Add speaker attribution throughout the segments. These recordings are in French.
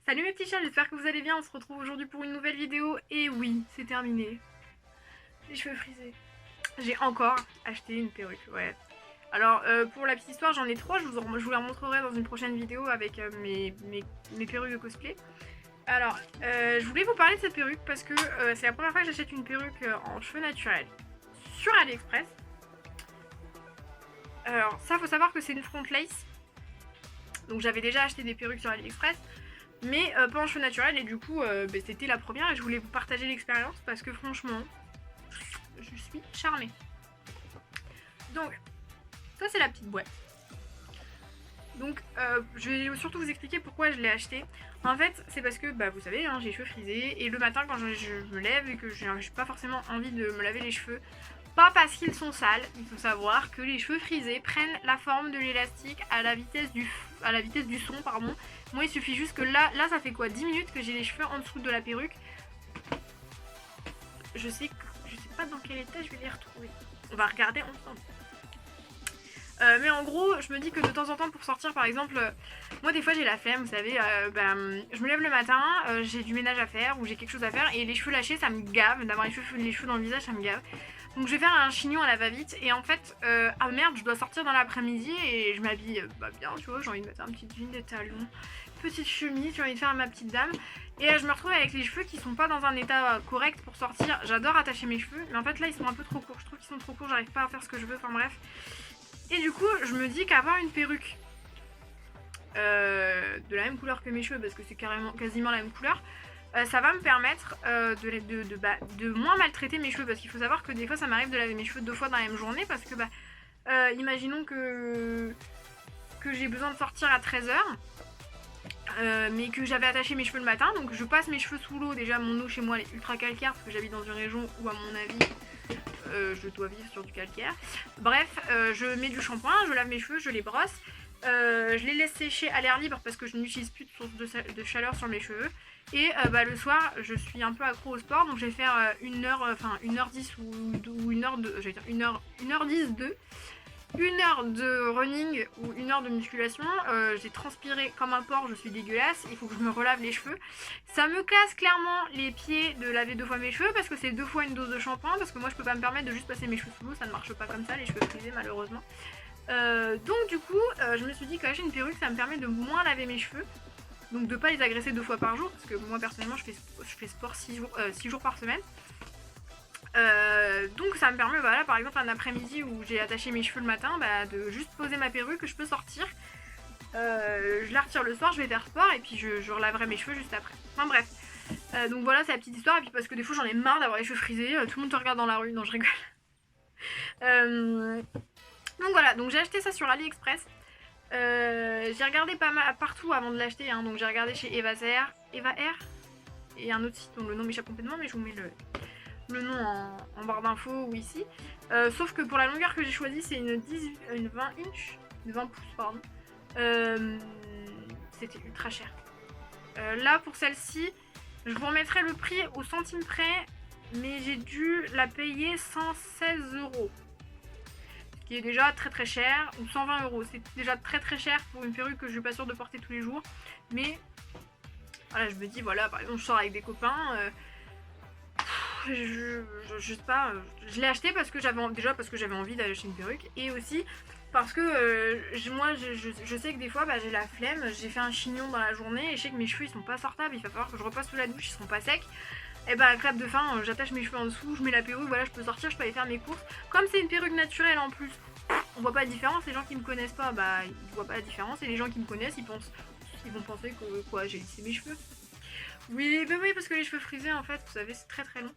Speaker 1: Salut mes petits chats, j'espère que vous allez bien, on se retrouve aujourd'hui pour une nouvelle vidéo. Et oui, c'est terminé. Les cheveux frisés. J'ai encore acheté une perruque, ouais. Alors pour la petite histoire, j'en ai trois, je vous les remontrerai dans une prochaine vidéo avec mes perruques de cosplay. Alors, je voulais vous parler de cette perruque parce que c'est la première fois que j'achète une perruque en cheveux naturels sur AliExpress. Alors ça, faut savoir que c'est une front lace. Donc j'avais déjà acheté des perruques sur AliExpress. Mais pas en cheveux naturels et du coup c'était la première et je voulais vous partager l'expérience parce que franchement je suis charmée. Donc ça c'est la petite boîte. Donc je vais surtout vous expliquer pourquoi je l'ai acheté. En fait c'est parce que vous savez hein, j'ai les cheveux frisés et le matin quand je me lève et que j'ai pas forcément envie de me laver les cheveux, pas parce qu'ils sont sales, il faut savoir que les cheveux frisés prennent la forme de l'élastique à la vitesse du son, pardon. Moi il suffit juste que là ça fait quoi 10 minutes que j'ai les cheveux en dessous de la perruque. Je sais pas dans quel état je vais les retrouver. On va regarder ensemble. Mais en gros, je me dis que de temps en temps pour sortir par exemple, moi des fois j'ai la flemme, vous savez, je me lève le matin, j'ai du ménage à faire ou j'ai quelque chose à faire et les cheveux lâchés ça me gave, d'avoir les cheveux dans le visage ça me gave. Donc je vais faire un chignon à la va-vite et en fait, ah merde, je dois sortir dans l'après-midi et je m'habille bien, tu vois, j'ai envie de mettre un petit jean, des talons, petite chemise, j'ai envie de faire ma petite dame. Et je me retrouve avec les cheveux qui sont pas dans un état correct pour sortir. J'adore attacher mes cheveux, mais en fait là ils sont un peu trop courts, je trouve qu'ils sont trop courts, j'arrive pas à faire ce que je veux, enfin bref. Et du coup, je me dis qu'avoir une perruque de la même couleur que mes cheveux, parce que c'est quasiment la même couleur, ça va me permettre de moins maltraiter mes cheveux. Parce qu'il faut savoir que des fois, ça m'arrive de laver mes cheveux 2 fois dans la même journée. Parce que, imaginons que j'ai besoin de sortir à 13h. Mais que j'avais attaché mes cheveux le matin. Donc, je passe mes cheveux sous l'eau. Déjà, mon eau chez moi, elle est ultra calcaire. Parce que j'habite dans une région où, à mon avis, je dois vivre sur du calcaire. Bref, je mets du shampoing, je lave mes cheveux, je les brosse. Je les laisse sécher à l'air libre parce que je n'utilise plus de source de chaleur sur mes cheveux. Et le soir, je suis un peu accro au sport, donc je vais faire 1h10 ou 1h2, j'allais dire 1h10 de 1 heure de running ou 1 heure de musculation, j'ai transpiré comme un porc, je suis dégueulasse, il faut que je me relave les cheveux. Ça me casse clairement les pieds de laver 2 fois mes cheveux parce que c'est 2 fois une dose de shampoing, parce que moi je peux pas me permettre de juste passer mes cheveux sous l'eau, ça ne marche pas comme ça, les cheveux frisés malheureusement. Donc du coup, je me suis dit qu'acheter une perruque ça me permet de moins laver mes cheveux, donc de pas les agresser 2 fois par jour, parce que moi personnellement je fais sport 6 jours par semaine. Donc ça me permet par exemple un après-midi où j'ai attaché mes cheveux le matin de juste poser ma perruque, je peux sortir, je la retire le soir, je vais faire sport et puis je relaverai mes cheveux juste après. Enfin bref, donc voilà c'est la petite histoire et puis parce que des fois j'en ai marre d'avoir les cheveux frisés, tout le monde te regarde dans la rue, non je rigole. Donc voilà, donc j'ai acheté ça sur AliExpress. J'ai regardé pas mal partout avant de l'acheter, hein, donc j'ai regardé chez Eva Air et un autre site dont le nom m'échappe complètement mais je vous mets le nom en barre d'infos ou ici. Sauf que pour la longueur que j'ai choisie, c'est une 20 inch, une 20 pouces, pardon. C'était ultra cher. Là, pour celle-ci, je vous remettrai le prix au centime près, mais j'ai dû la payer 116€. Ce qui est déjà très très cher, ou 120€. C'est déjà très très cher pour une perruque que je suis pas sûre de porter tous les jours. Mais voilà, je me dis, voilà, par exemple, je sors avec des copains. Je sais pas, je l'ai acheté parce que j'avais envie d'acheter une perruque et aussi parce que moi je sais que des fois j'ai la flemme, j'ai fait un chignon dans la journée et je sais que mes cheveux ils sont pas sortables, il va falloir que je repasse sous la douche, ils seront pas secs. Et clap de fin, j'attache mes cheveux en dessous, je mets la perruque, voilà je peux sortir, je peux aller faire mes courses. Comme c'est une perruque naturelle en plus, on voit pas la différence, les gens qui me connaissent pas ils voient pas la différence et les gens qui me connaissent ils vont penser que quoi j'ai lissé mes cheveux. Oui, parce que les cheveux frisés en fait, vous savez, c'est très très long.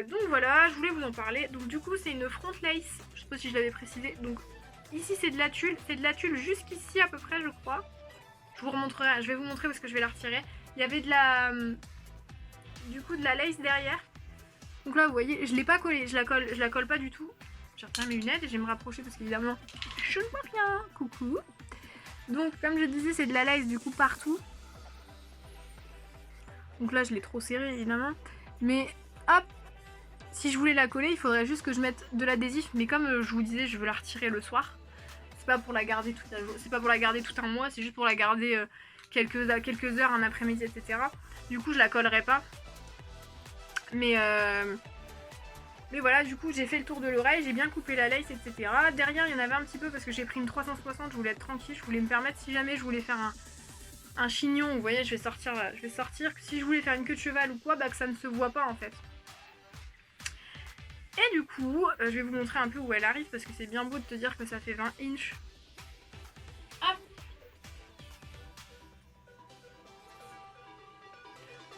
Speaker 1: Donc voilà, je voulais vous en parler. Donc du coup, c'est une front lace, je sais pas si je l'avais précisé. Donc ici, c'est de la tulle jusqu'ici à peu près, je crois. Je vous remontrerai, je vais vous montrer parce que je vais la retirer. Il y avait de la lace derrière. Donc là, vous voyez, je l'ai pas collée, je la colle pas du tout. Je retire mes lunettes et je vais me rapprocher parce qu'évidemment, je ne vois rien. Coucou. Donc comme je disais, c'est de la lace du coup partout. Donc là je l'ai trop serré évidemment. Mais hop, si je voulais la coller, il faudrait juste que je mette de l'adhésif. Mais comme je vous disais, je veux la retirer le soir. C'est pas pour la garder toute la journée. C'est pas pour la garder tout un mois, c'est juste pour la garder quelques heures, un après-midi, etc. Du coup, je la collerai pas. Mais voilà, du coup, j'ai fait le tour de l'oreille, j'ai bien coupé la lace, etc. Derrière, il y en avait un petit peu parce que j'ai pris une 360, je voulais être tranquille, je voulais me permettre, si jamais je voulais faire un chignon, vous voyez, je vais sortir, si je voulais faire une queue de cheval ou quoi, bah que ça ne se voit pas en fait. Et du coup, je vais vous montrer un peu où elle arrive parce que c'est bien beau de te dire que ça fait 20 inches. Hop.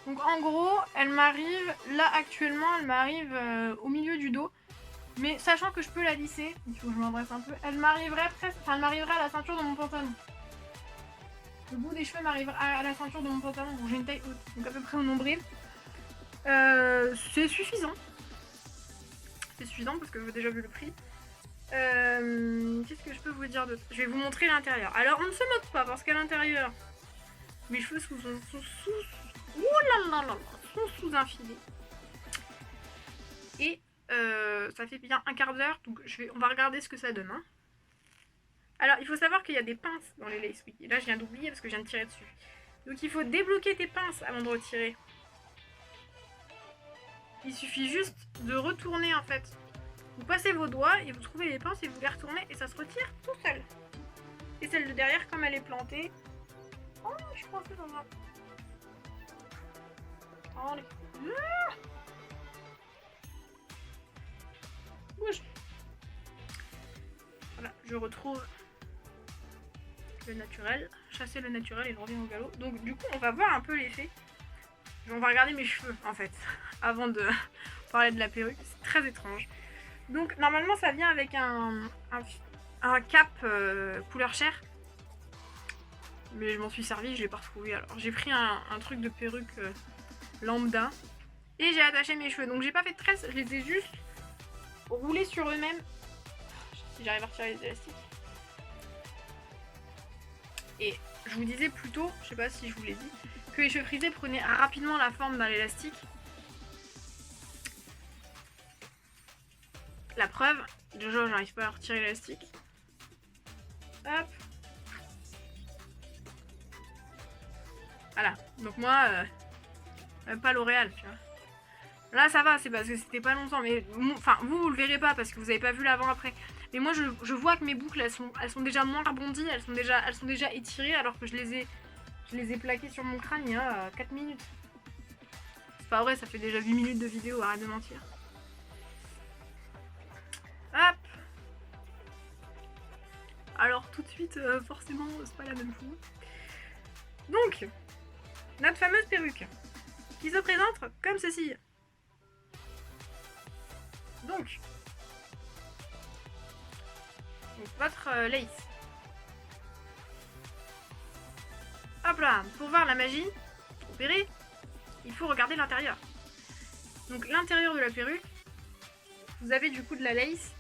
Speaker 1: Donc en gros, elle m'arrive, là actuellement, elle m'arrive au milieu du dos. Mais sachant que je peux la lisser, il faut que je m'adresse un peu, elle m'arriverait presque, enfin elle m'arriverait à la ceinture de mon pantalon. Le bout des cheveux m'arrive à la ceinture de mon pantalon, bon, j'ai une taille haute, donc à peu près au nombril. C'est suffisant. C'est suffisant parce que vous avez déjà vu le prix. Qu'est-ce que je peux vous dire d'autre? Je vais vous montrer l'intérieur. Alors on ne se moque pas parce qu'à l'intérieur, mes cheveux sont sous un filet. Et ça fait bien un quart d'heure, donc on va regarder ce que ça donne. Hein. Alors il faut savoir qu'il y a des pinces dans les lace, oui. Et là je viens d'oublier parce que je viens de tirer dessus. Donc il faut débloquer tes pinces avant de retirer. Il suffit juste de retourner en fait. Vous passez vos doigts et vous trouvez les pinces et vous les retournez et ça se retire tout seul. Et celle de derrière, comme elle est plantée... Oh, je suis coincée dans un... Oh, les... Bouge. Voilà, je retrouve le naturel. Chasser le naturel et je reviens au galop. Donc du coup, on va voir un peu l'effet. On va regarder mes cheveux en fait, avant de parler de la perruque. C'est très étrange. Donc normalement ça vient avec un cap couleur chair. Mais je m'en suis servi, je l'ai pas retrouvé. Alors j'ai pris un truc de perruque lambda. Et j'ai attaché mes cheveux. Donc j'ai pas fait de tresse, je les ai juste roulés sur eux-mêmes. Si j'arrive à retirer les élastiques. Et je vous disais plus tôt, je sais pas si je vous l'ai dit, que les cheveux frisés prenaient rapidement la forme d'un élastique. La preuve, déjà j'arrive pas à retirer l'élastique. Hop. Voilà, donc moi, même pas L'Oréal, tu vois. Là ça va, c'est parce que c'était pas longtemps, mais enfin vous le verrez pas parce que vous avez pas vu l'avant-après. Mais moi je vois que mes boucles elles sont déjà moins rebondies, elles sont déjà étirées alors que je les ai plaquées sur mon crâne il y a 4 minutes. C'est pas vrai, ça fait déjà 8 minutes de vidéo, arrête de mentir. Hop. Alors tout de suite, forcément, c'est pas la même chose. Donc, notre fameuse perruque, qui se présente comme ceci. Donc votre lace. Hop là, pour voir la magie opérée, il faut regarder l'intérieur. Donc l'intérieur de la perruque, vous avez du coup de la lace,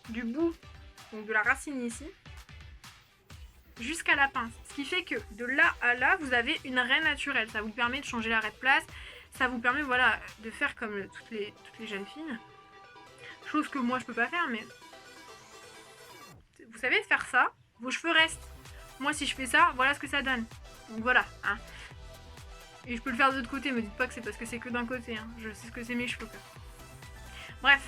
Speaker 1: du bout, donc de la racine ici, jusqu'à la pince. Ce qui fait que de là à là, vous avez une raie naturelle. Ça vous permet de changer la raie de place. Ça vous permet voilà, de faire comme toutes les jeunes filles. Chose que moi je peux pas faire, mais vous savez faire ça, vos cheveux restent. Moi si je fais ça, voilà ce que ça donne. Donc voilà. Hein. Et je peux le faire de l'autre côté, me dites pas que c'est parce que c'est que d'un côté. Hein. Je sais ce que c'est mes cheveux. Bref.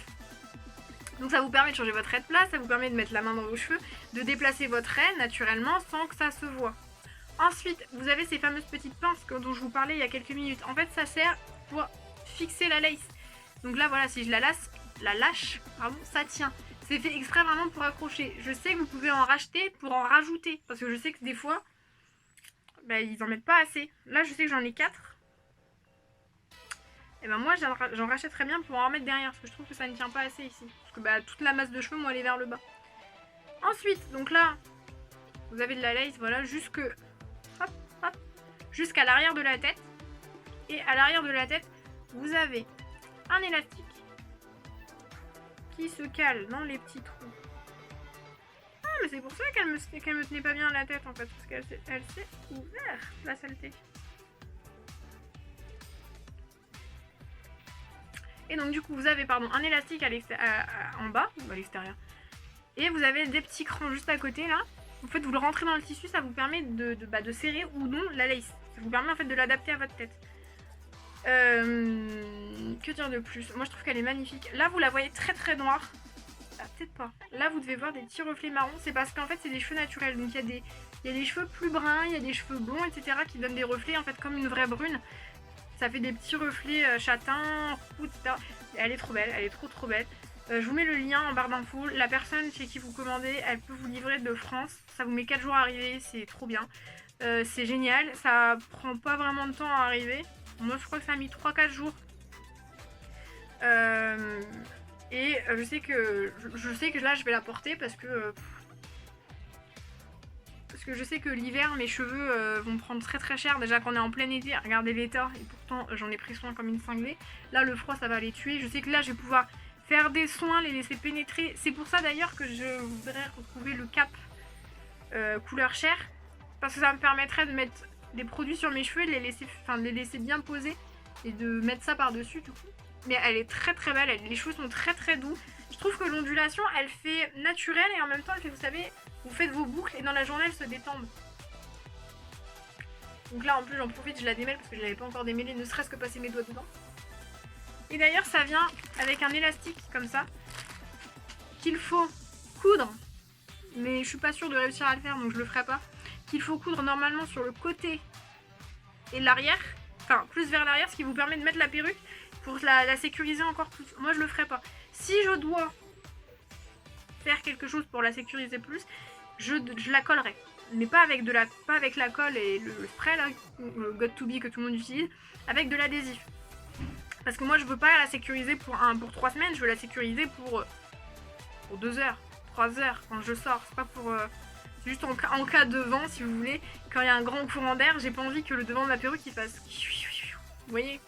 Speaker 1: Donc ça vous permet de changer votre raie de place, ça vous permet de mettre la main dans vos cheveux, de déplacer votre raie naturellement sans que ça se voit. Ensuite, vous avez ces fameuses petites pinces dont je vous parlais il y a quelques minutes. En fait, ça sert pour fixer la lace. Donc là, voilà, si je la lâche, ça tient. C'est fait exprès vraiment pour accrocher. Je sais que vous pouvez en racheter pour en rajouter. Parce que je sais que des fois, bah, ils en mettent pas assez. Là, je sais que j'en ai 4. Et ben moi, j'en rachèterais bien pour en remettre derrière. Parce que je trouve que ça ne tient pas assez ici. Parce que bah, toute la masse de cheveux, moi, elle est vers le bas. Ensuite, donc là, vous avez de la lace, voilà, jusqu'à l'arrière de la tête. Et à l'arrière de la tête, vous avez un élastique qui se cale dans les petits trous. Ah, mais c'est pour ça qu'elle me tenait pas bien la tête en fait, parce qu'elle s'est ouverte, la saleté. Et donc du coup, vous avez un élastique en bas, ou à l'extérieur. Et vous avez des petits crans juste à côté là, En fait, vous le rentrez dans le tissu, ça vous permet de serrer ou non la lace. Ça vous permet en fait de l'adapter à votre tête. Que dire de plus? Moi je trouve qu'elle est magnifique. Là vous la voyez très très noire. Ah, peut-être pas. Là vous devez voir des petits reflets marrons. C'est parce qu'en fait c'est des cheveux naturels. Donc il y a des cheveux plus bruns, il y a des cheveux blonds, etc. qui donnent des reflets en fait comme une vraie brune. Ça fait des petits reflets châtains, roux, etc. Elle est trop belle, elle est trop belle. Je vous mets le lien en barre d'infos. La personne chez qui vous commandez, elle peut vous livrer de France. Ça vous met 4 jours à arriver, c'est trop bien. C'est génial, ça prend pas vraiment de temps à arriver. Moi je crois que ça a mis 3-4 jours. Je sais que là je vais la porter parce que je sais que l'hiver mes cheveux vont prendre très cher. Déjà qu'on est en plein été, regardez l'état, et pourtant j'en ai pris soin comme une cinglée. Là le froid ça va les tuer. Je sais que là je vais pouvoir faire des soins, les laisser pénétrer. C'est pour ça d'ailleurs que je voudrais retrouver le cap couleur chair. Parce que ça me permettrait de mettre des produits sur mes cheveux, de les laisser bien posés et de mettre ça par dessus du coup. Mais elle est très belle, les cheveux sont très doux. Je trouve que l'ondulation elle fait naturelle et en même temps elle fait, vous savez, vous faites vos boucles et dans la journée elles se détendent. Donc là en plus j'en profite, je la démêle parce que je l'avais pas encore démêlée, ne serait-ce que passer mes doigts dedans. Et d'ailleurs ça vient avec un élastique comme ça qu'il faut coudre, mais je suis pas sûre de réussir à le faire donc je le ferai pas. Qu'il faut coudre normalement sur le côté et l'arrière, enfin plus vers l'arrière, ce qui vous permet de mettre la perruque pour la sécuriser encore plus. Moi je le ferai pas. Si je dois faire quelque chose pour la sécuriser plus, je la collerai. Mais pas avec la colle et le spray là, le Got To Be que tout le monde utilise, avec de l'adhésif. Parce que moi je veux pas la sécuriser pour 3 semaines, je veux la sécuriser pour 2 heures, 3 heures quand je sors. C'est pas pour... C'est juste en cas de vent, si vous voulez, quand il y a un grand courant d'air, j'ai pas envie que le devant de ma perruque il fasse... Vous voyez?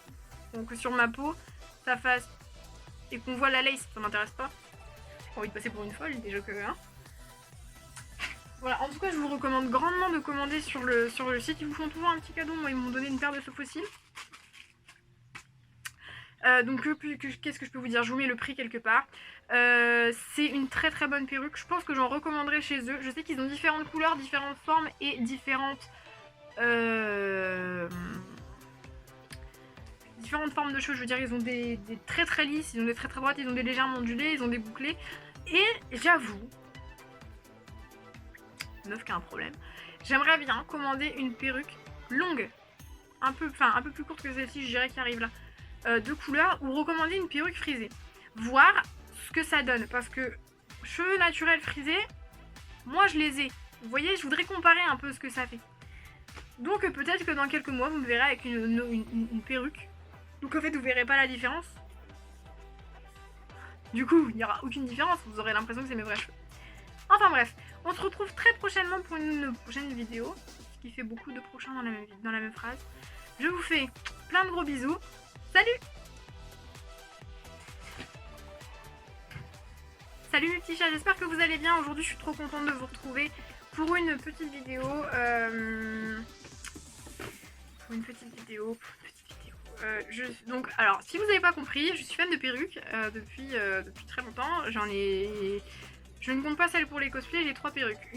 Speaker 1: Donc sur ma peau, ça fasse... Et qu'on voit la lace, ça m'intéresse pas. J'ai pas envie de passer pour une folle, déjà que... Hein. Voilà, en tout cas je vous recommande grandement de commander sur le site. Ils vous font toujours un petit cadeau, moi ils m'ont donné une paire de ce fossiles. Donc qu'est-ce que je peux vous dire? Je vous mets le prix quelque part. C'est une très bonne perruque. Je pense que j'en recommanderais chez eux. Je sais qu'ils ont différentes couleurs, différentes formes et différentes formes de cheveux. Je veux dire, ils ont des très lisses, ils ont des très droites, ils ont des légèrement ondulés, ils ont des bouclés. Et j'avoue, meuf qui a un problème, j'aimerais bien commander une perruque longue, un peu plus courte que celle-ci, je dirais, qui arrive là. De couleur, ou recommander une perruque frisée, voir ce que ça donne, parce que cheveux naturels frisés, moi je les ai, vous voyez, je voudrais comparer un peu ce que ça fait. Donc peut-être que dans quelques mois vous me verrez avec une perruque, donc en fait vous verrez pas la différence, du coup il n'y aura aucune différence, vous aurez l'impression que c'est mes vrais cheveux. Enfin bref, on se retrouve très prochainement pour une prochaine vidéo, ce qui fait beaucoup de prochains dans la même phrase. Je vous fais plein de gros bisous. Salut! Salut mes petits chats, j'espère que vous allez bien. Aujourd'hui je suis trop contente de vous retrouver pour une petite vidéo. Donc alors si vous n'avez pas compris, je suis fan de perruques depuis très longtemps. Je ne compte pas celle pour les cosplays, j'ai 3 perruques.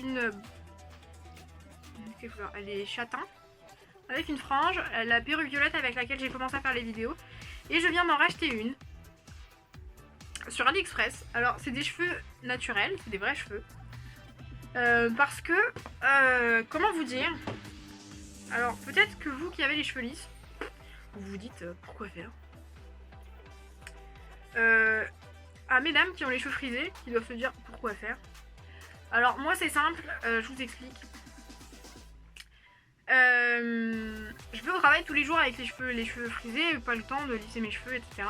Speaker 1: Elle est châtain, avec une frange, la perruque violette avec laquelle j'ai commencé à faire les vidéos. Et je viens d'en racheter une sur AliExpress. Alors c'est des cheveux naturels, c'est des vrais cheveux. Parce que, comment vous dire? Alors peut-être que vous qui avez les cheveux lisses, vous vous dites pourquoi faire? À mesdames qui ont les cheveux frisés, qui doivent se dire pourquoi faire. Alors moi c'est simple, je vous explique. Je vais au travail tous les jours avec les cheveux frisés, pas le temps de lisser mes cheveux, etc.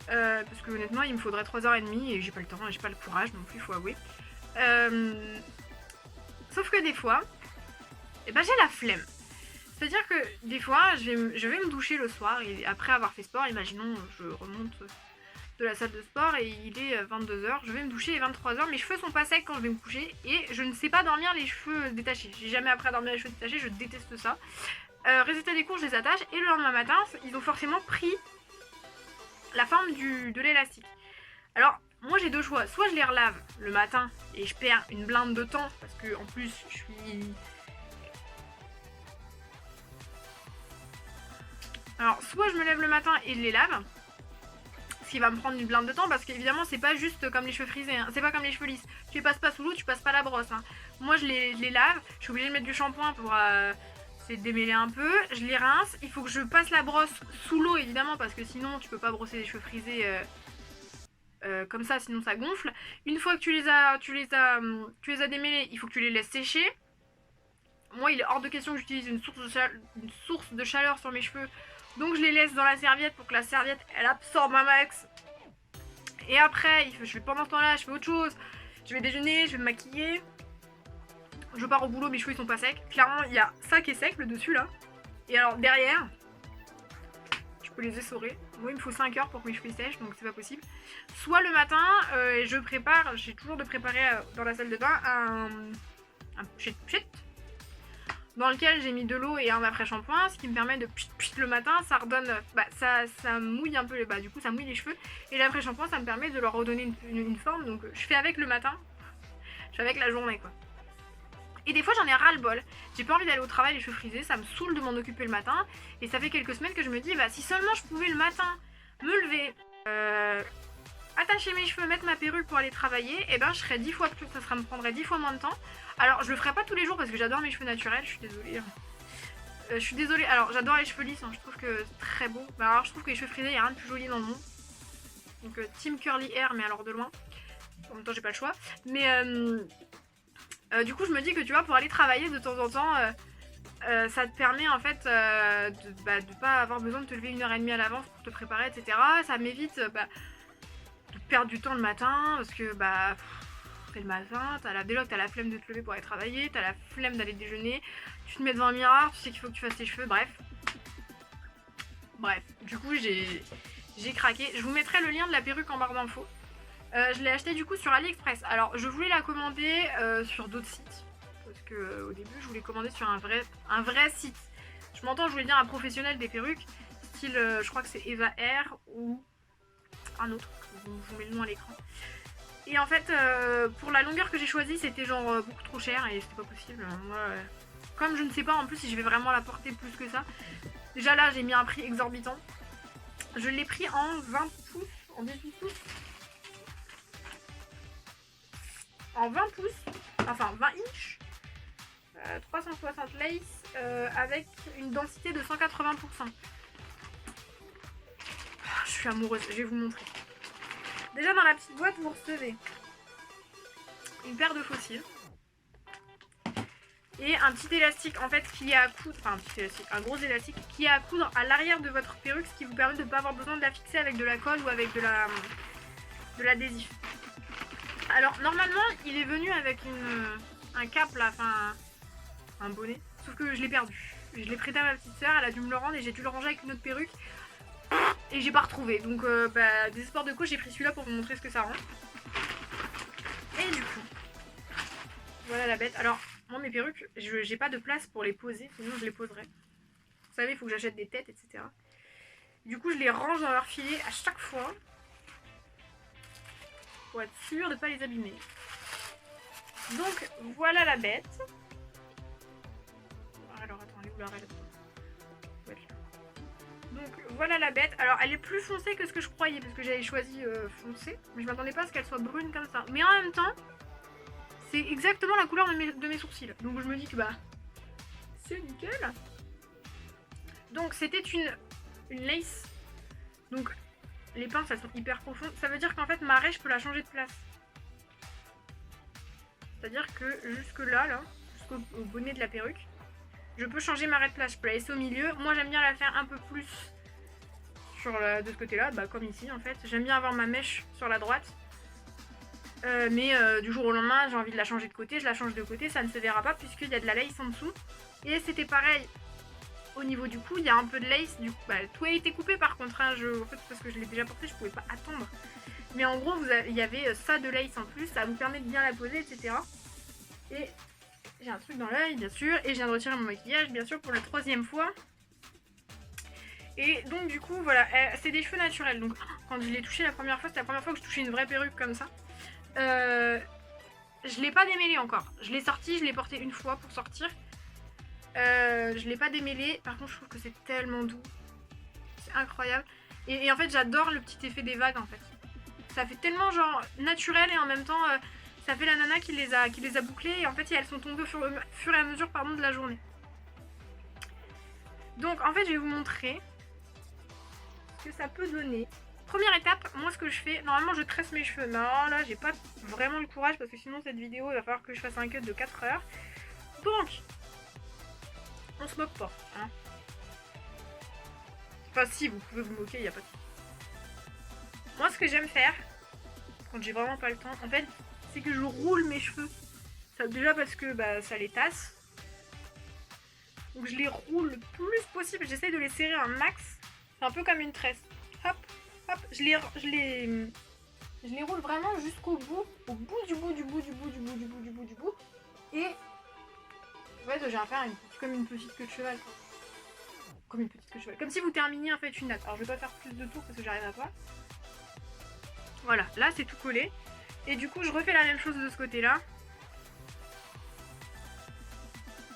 Speaker 1: Parce que honnêtement il me faudrait 3h30 et j'ai pas le temps, j'ai pas le courage non plus, il faut avouer. Sauf que des fois, j'ai la flemme. C'est-à-dire que des fois, je vais me doucher le soir et après avoir fait sport, imaginons je remonte de la salle de sport et il est 22h, je vais me doucher, il est 23h, mes cheveux sont pas secs quand je vais me coucher et je ne sais pas dormir les cheveux détachés. J'ai jamais appris à dormir les cheveux détachés, je déteste ça. Résultat des cours, je les attache et le lendemain matin, ils ont forcément pris la forme de l'élastique. Alors, moi j'ai deux choix, soit je les relave le matin et je perds une blinde de temps parce que en plus je suis... Alors soit je me lève le matin et je les lave, ce qui va me prendre une blinde de temps parce qu'évidemment c'est pas juste comme les cheveux frisés, hein. C'est pas comme les cheveux lisses, tu les passes pas sous l'eau, tu passes pas la brosse, hein. Moi je les lave, je suis obligée de mettre du shampoing pour essayer de démêler un peu, je les rince, il faut que je passe la brosse sous l'eau évidemment parce que sinon tu peux pas brosser les cheveux frisés comme ça, sinon ça gonfle. Une fois que tu les as démêlés, il faut que tu les laisses sécher. Moi il est hors de question que j'utilise une source de chaleur sur mes cheveux, donc je les laisse dans la serviette pour que la serviette elle absorbe un max. Et après, je vais pendant ce temps là, je fais autre chose. Je vais déjeuner, je vais me maquiller. Je pars au boulot, mes cheveux ils sont pas secs. Clairement il y a ça qui est sec, le dessus là. Et alors derrière, je peux les essorer. Moi il me faut 5 heures pour que mes cheveux sèchent, donc c'est pas possible. Soit le matin, je prépare, j'ai toujours de préparer dans la salle de bain un pchit dans lequel j'ai mis de l'eau et un après-shampoing, ce qui me permet de pchit le matin, ça redonne, ça mouille un peu, du coup ça mouille les cheveux, et l'après-shampoing ça me permet de leur redonner une forme, donc je fais avec le matin, je fais avec la journée quoi. Et des fois j'en ai ras-le-bol, j'ai pas envie d'aller au travail les cheveux frisés, ça me saoule de m'en occuper le matin, et ça fait quelques semaines que je me dis, si seulement je pouvais le matin me lever, attacher mes cheveux, mettre ma perruque pour aller travailler, et je serais 10 fois plus, ça me prendrait 10 fois moins de temps. Alors je le ferai pas tous les jours parce que j'adore mes cheveux naturels, je suis désolée. Je suis désolée, alors j'adore les cheveux lisses, hein, je trouve que c'est très beau. Alors je trouve que les cheveux frisés, il n'y a rien de plus joli dans le monde. Donc team curly hair, mais alors de loin. En même temps j'ai pas le choix. Mais du coup je me dis que tu vois, pour aller travailler de temps en temps, ça te permet en fait de pas avoir besoin de te lever 1h30 à l'avance pour te préparer, etc. Ça m'évite de perdre du temps le matin parce que c'est le matin, déjà que t'as la flemme de te lever pour aller travailler, t'as la flemme d'aller déjeuner, tu te mets devant un miroir, tu sais qu'il faut que tu fasses tes cheveux, bref, du coup j'ai craqué. Je vous mettrai le lien de la perruque en barre d'infos. Je l'ai acheté du coup sur AliExpress. Alors je voulais la commander sur d'autres sites, parce que au début je voulais commander sur un vrai site. Je m'entends, je voulais dire un professionnel des perruques, style je crois que c'est Eva Air ou un autre, je vous mets le nom à l'écran. Et en fait, pour la longueur que j'ai choisie, c'était genre beaucoup trop cher et c'était pas possible. Moi, comme je ne sais pas en plus si je vais vraiment la porter plus que ça. Déjà là, j'ai mis un prix exorbitant. Je l'ai pris en 20 pouces, en 18 pouces. En 20 pouces, enfin 20 inch. 360 lace avec une densité de 180%. Je suis amoureuse, je vais vous montrer. Déjà dans la petite boîte vous recevez une paire de faux cils et un petit élastique en fait qui est à coudre, enfin un gros élastique qui est à coudre à l'arrière de votre perruque, ce qui vous permet de ne pas avoir besoin de la fixer avec de la colle ou avec de l'adhésif. Alors normalement il est venu avec un cap là, enfin un bonnet, sauf que je l'ai perdu. Je l'ai prêté à ma petite soeur, elle a dû me le rendre et j'ai dû le ranger avec une autre perruque. Et j'ai pas retrouvé, donc désespoir de cause, j'ai pris celui-là pour vous montrer ce que ça rend. Et du coup, voilà la bête. Alors, moi mes perruques, j'ai pas de place pour les poser, sinon je les poserais. Vous savez, il faut que j'achète des têtes, etc. Du coup, je les range dans leur filet à chaque fois, pour être sûr de pas les abîmer. Donc, voilà la bête. Alors, attends, elle est où la raide ? Donc voilà la bête. Alors elle est plus foncée que ce que je croyais parce que j'avais choisi foncé, mais je m'attendais pas à ce qu'elle soit brune comme ça. Mais en même temps, c'est exactement la couleur de mes sourcils. Donc je me dis que c'est nickel. Donc c'était une lace. Donc les pinces elles sont hyper profondes. Ça veut dire qu'en fait ma raie je peux la changer de place. C'est-à-dire que jusque là, jusqu'au bonnet de la perruque, je peux changer ma raie de place, je peux la laisser au milieu. Moi j'aime bien la faire un peu plus de ce côté là, comme ici en fait. J'aime bien avoir ma mèche sur la droite. Mais du jour au lendemain j'ai envie de la changer de côté, je la change de côté, ça ne se verra pas puisqu'il y a de la lace en dessous. Et c'était pareil au niveau du cou, il y a un peu de lace, du coup tout a été coupé par contre, hein. En fait parce que je l'ai déjà porté, je pouvais pas attendre. Mais en gros il y avait ça de lace en plus, ça vous permet de bien la poser, etc. Et j'ai un truc dans l'œil bien sûr, et je viens de retirer mon maquillage bien sûr pour la 3e fois. Et donc du coup voilà, c'est des cheveux naturels. Donc quand je l'ai touché la première fois, c'était la première fois que je touchais une vraie perruque comme ça. Je l'ai pas démêlé encore. Je l'ai sorti, je l'ai porté une fois pour sortir. Je l'ai pas démêlé. Par contre je trouve que c'est tellement doux. C'est incroyable. Et en fait j'adore le petit effet des vagues en fait. Ça fait tellement genre naturel et en même temps ça fait la nana qui les a bouclées et en fait elles sont tombées au fur et à mesure de la journée. Donc en fait je vais vous montrer ce que ça peut donner. Première étape, moi ce que je fais, normalement je tresse mes cheveux. Non là j'ai pas vraiment le courage parce que sinon cette vidéo il va falloir que je fasse un cut de 4 heures. Donc on se moque pas. Hein. Enfin si vous pouvez vous moquer, il n'y a pas de... Moi ce que j'aime faire, quand j'ai vraiment pas le temps, en fait c'est que je roule mes cheveux. Ça, déjà parce que bah, ça les tasse. Donc je les roule le plus possible, j'essaie de les serrer un max. C'est un peu comme une tresse. Hop, hop, je les roule vraiment jusqu'au bout, au bout du bout du bout du bout du bout du bout du bout du bout. Et en fait j'ai à faire comme une petite queue de cheval. Quoi. Comme une petite queue de cheval. Comme si vous terminiez en fait une natte. Alors je vais pas faire plus de tours parce que j'arrive à pas. Voilà, là c'est tout collé. Et du coup je refais la même chose de ce côté là.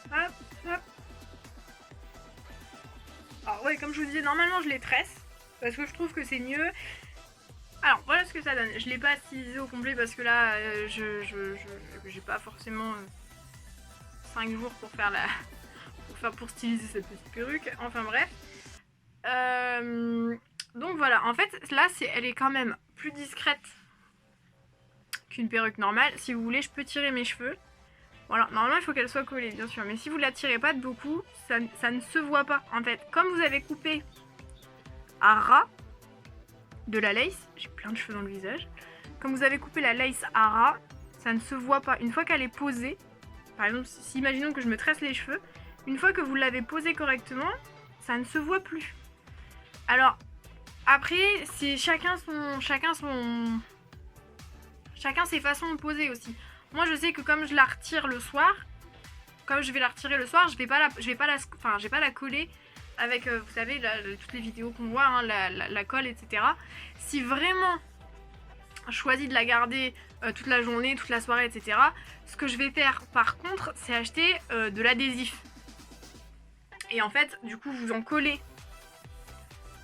Speaker 1: Hop, hop. Alors ouais, comme je vous disais, normalement je les tresse. Parce que je trouve que c'est mieux. Alors voilà ce que ça donne. Je l'ai pas stylisé au complet parce que là j'ai pas forcément 5 jours pour faire pour styliser cette petite perruque. Enfin bref. Donc voilà, en fait là elle est quand même plus discrète qu'une perruque normale. Si vous voulez, je peux tirer mes cheveux. Voilà, normalement il faut qu'elle soit collée bien sûr, mais si vous la tirez pas de beaucoup, ça ne se voit pas. En fait, comme vous avez coupé à ras de la lace, j'ai plein de cheveux dans le visage, comme vous avez coupé la lace à ras, ça ne se voit pas. Une fois qu'elle est posée, par exemple, si imaginons que je me tresse les cheveux, une fois que vous l'avez posée correctement, ça ne se voit plus. Alors, après, c'est chacun ses façons de poser aussi. Moi je sais que comme je la retire le soir, comme je vais la retirer le soir, je vais pas la coller avec, vous savez, toutes les vidéos qu'on voit, hein, la colle, etc. Si vraiment je choisis de la garder toute la journée, toute la soirée, etc. Ce que je vais faire par contre, c'est acheter de l'adhésif. Et en fait, du coup, vous en collez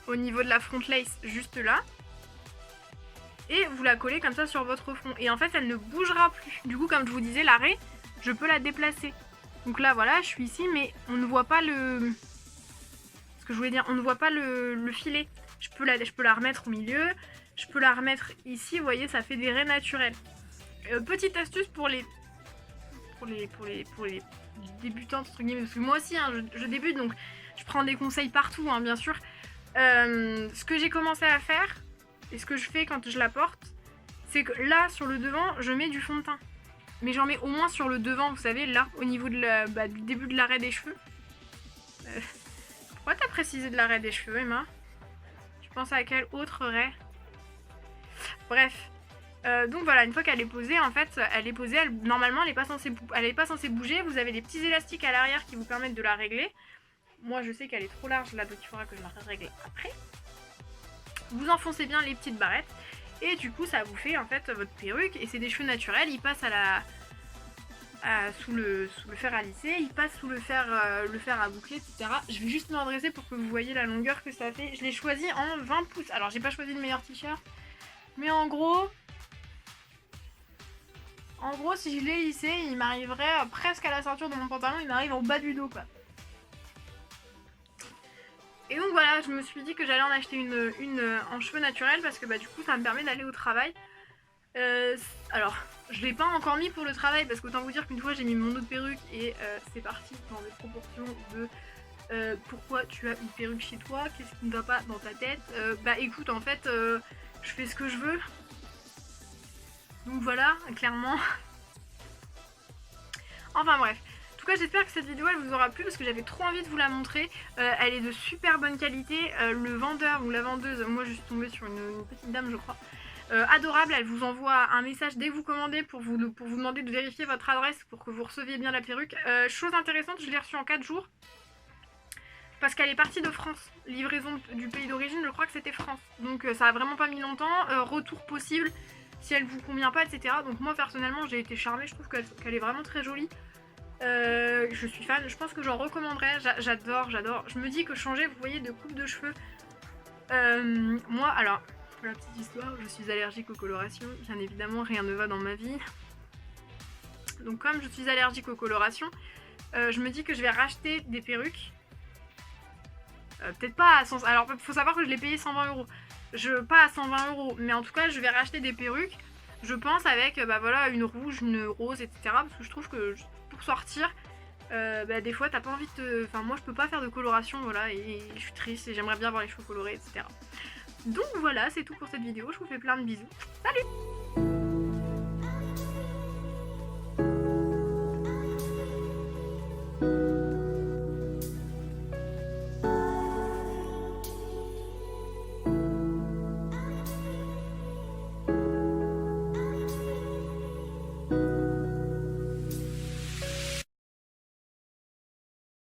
Speaker 1: au niveau de la front lace juste là. Et vous la collez comme ça sur votre front. Et en fait, elle ne bougera plus. Du coup, comme je vous disais, l'arrêt, je peux la déplacer. Donc là, voilà, je suis ici, mais on ne voit pas le... Ce que je voulais dire, on ne voit pas le filet. Je peux la remettre au milieu. Je peux la remettre ici, vous voyez, ça fait des raies naturelles. Petite astuce pour les débutantes, entre guillemets, parce que moi aussi, hein, je débute, donc je prends des conseils partout, hein, bien sûr. Ce que j'ai commencé à faire... Et ce que je fais quand je la porte, c'est que là, sur le devant, je mets du fond de teint. Mais j'en mets au moins sur le devant, vous savez, là, au niveau de du début de l'arrêt des cheveux. Pourquoi t'as précisé de l'arrêt des cheveux, Emma? Tu penses à quel autre raie? Bref. Donc voilà, une fois qu'elle est posée, en fait, elle est posée, normalement, elle est pas censée bouger. Vous avez des petits élastiques à l'arrière qui vous permettent de la régler. Moi, je sais qu'elle est trop large, là, donc il faudra que je la règle après. Vous enfoncez bien les petites barrettes et du coup ça vous fait en fait votre perruque et c'est des cheveux naturels, ils passent sous le fer à lisser, ils passent sous le fer à boucler, etc. Je vais juste me redresser pour que vous voyez la longueur que ça fait. Je l'ai choisi en 20 pouces, alors j'ai pas choisi le meilleur t-shirt, mais en gros si je l'ai lissé, il m'arriverait presque à la ceinture de mon pantalon, il m'arrive au bas du dos quoi. Et donc voilà, je me suis dit que j'allais en acheter une en cheveux naturels parce que bah du coup ça me permet d'aller au travail. Alors, je l'ai pas encore mis pour le travail parce qu'autant vous dire qu'une fois j'ai mis mon autre perruque et c'est parti dans des proportions de pourquoi tu as une perruque chez toi, qu'est-ce qui ne va pas dans ta tête. Bah écoute, en fait, je fais ce que je veux. Donc voilà, clairement. Enfin bref. En tout cas, j'espère que cette vidéo elle vous aura plu parce que j'avais trop envie de vous la montrer. Elle est de super bonne qualité. Le vendeur ou la vendeuse, moi je suis tombée sur une petite dame je crois, adorable. Elle vous envoie un message dès que vous commandez pour vous demander de vérifier votre adresse pour que vous receviez bien la perruque. Chose intéressante, je l'ai reçue en 4 jours. parce qu'elle est partie de France. Livraison du pays d'origine, je crois que c'était France. Donc ça a vraiment pas mis longtemps. Retour possible si elle vous convient pas, etc. Donc moi personnellement j'ai été charmée, je trouve qu'elle est vraiment très jolie. Je suis fan, je pense que j'en recommanderais, j'adore. Je me dis que changer, vous voyez, de coupe de cheveux. Moi, alors, pour la petite histoire, je suis allergique aux colorations. Bien évidemment, rien ne va dans ma vie. Donc comme je suis allergique aux colorations, je me dis que je vais racheter des perruques. Peut-être pas à 100... Alors, faut savoir que je l'ai payé 120 €. Pas à 120 €, mais en tout cas, je vais racheter des perruques. Je pense avec, bah voilà, une rouge, une rose, etc. Parce que je trouve que pour sortir, bah, des fois, t'as pas envie de... Enfin, moi, je peux pas faire de coloration, voilà, et je suis triste et j'aimerais bien avoir les cheveux colorés, etc. Donc voilà, c'est tout pour cette vidéo. Je vous fais plein de bisous. Salut!